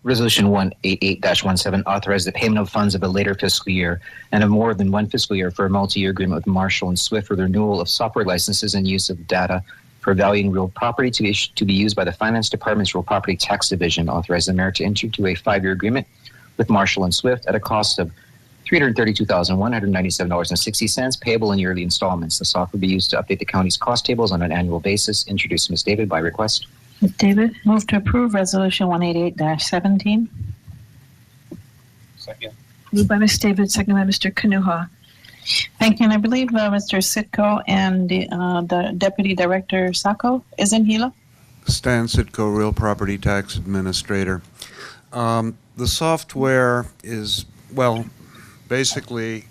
Resolution 188-17 authorizes the payment of funds of a later fiscal year and of more than one fiscal year for a multi-year agreement with Marshall and Swift for the renewal of software licenses and use of data for valuing real property to be used by the Finance Department's Real Property Tax Division. Authorize the mayor to enter into a 5-year agreement with Marshall and Swift at a cost of $332,197.60, payable in yearly installments. The software will be used to update the county's cost tables on an annual basis. Introduced Ms. David by request. Ms. David, move to approve Resolution 188-17. Second. Moved by Ms. David, seconded by Mr. Kanuha. Thank you. And I believe Mr. Sitko and the Deputy Director Sacco is in Gila. Stan Sitko, Real Property Tax Administrator. The software is, well, basically,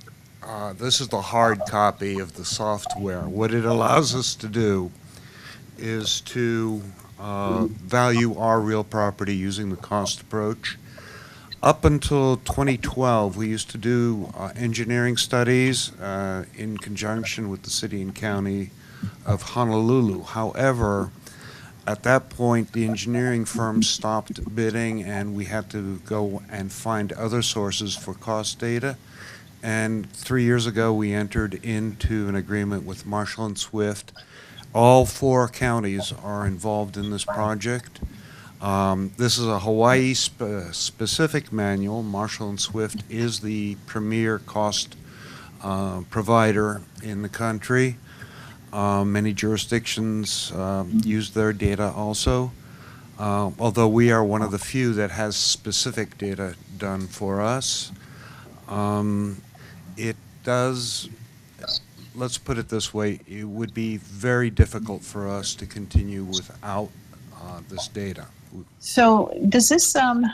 this is the hard copy of the software. What it allows us to do is to value our real property using the cost approach. Up until 2012, we used to do engineering studies in conjunction with the city and county of Honolulu. However, at that point, the engineering firm stopped bidding, and we had to go and find other sources for cost data. And 3 years ago, we entered into an agreement with Marshall and Swift. All 4 counties are involved in this project. This is a Hawaii-specific manual. Marshall and Swift is the premier cost provider in the country. Many jurisdictions use their data also, although we are one of the few that has specific data done for us. It does, let's put it this way, it would be very difficult for us to continue without this data. So does this have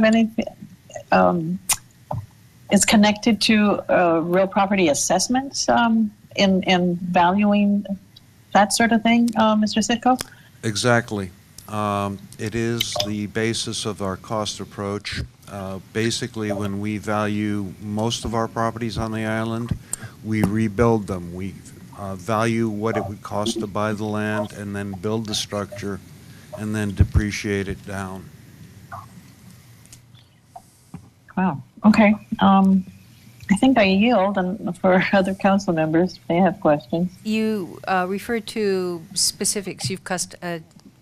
anything, is connected to real property assessments in valuing that sort of thing, Mr. Sitko? Exactly. It is the basis of our cost approach. Basically, when we value most of our properties on the island, we rebuild them. We value what it would cost to buy the land and then build the structure and then depreciate it down. Wow. Okay. I think I yield for other council members. They have questions. You referred to specifics.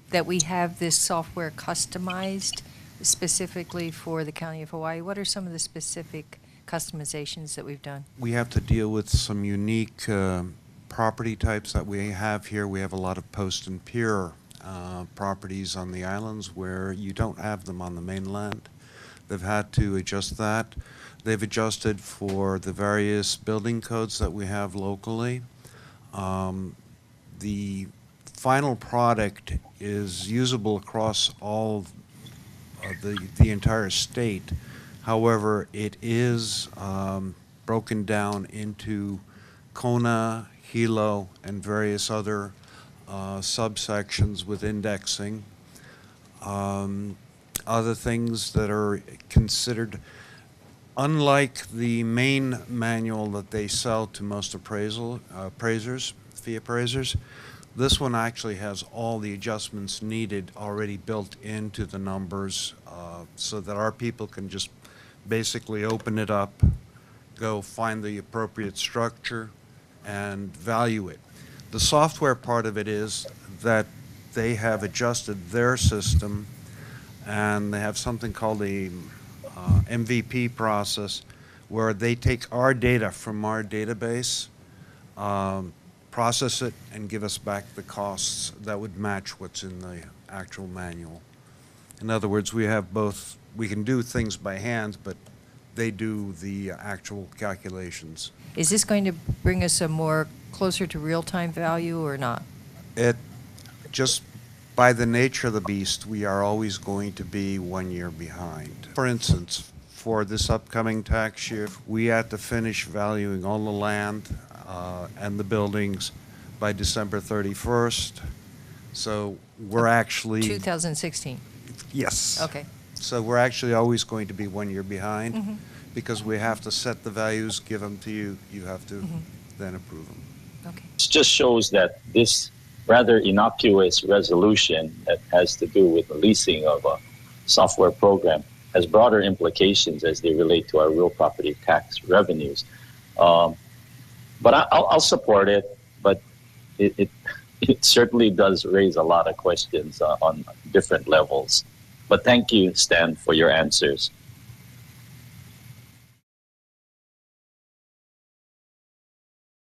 That we have this software customized specifically for the County of Hawaii. What are some of the specific customizations that we've done? We have to deal with some unique property types that we have here. We have a lot of post and pier properties on the islands where you don't have them on the mainland. They've had to adjust that. They've adjusted for the various building codes that we have locally. The final product is usable across all of the entire state. However, it is broken down into Kona, Hilo, and various other subsections with indexing. Other things that are considered, unlike the main manual that they sell to most appraisers, fee appraisers, this one actually has all the adjustments needed already built into the numbers so that our people can just basically open it up, go find the appropriate structure, and value it. The software part of it is that they have adjusted their system, and they have something called a MVP process where they take our data from our database, process it, and give us back the costs that would match what's in the actual manual. In other words, we have both, we can do things by hand, but they do the actual calculations. Is this going to bring us a more closer to real-time value or not? It just, by the nature of the beast, we are always going to be 1 year behind. For instance, for this upcoming tax year, we had to finish valuing all the land and the buildings by December 31st. So we're actually... 2016? Yes. Okay. So we're actually always going to be 1 year behind because we have to set the values, give them to you, you have to then approve them. Okay. It just shows that this rather innocuous resolution that has to do with the leasing of software program has broader implications as they relate to our real property tax revenues. But I'll support it, but it certainly does raise a lot of questions on different levels. But thank you, Stan, for your answers.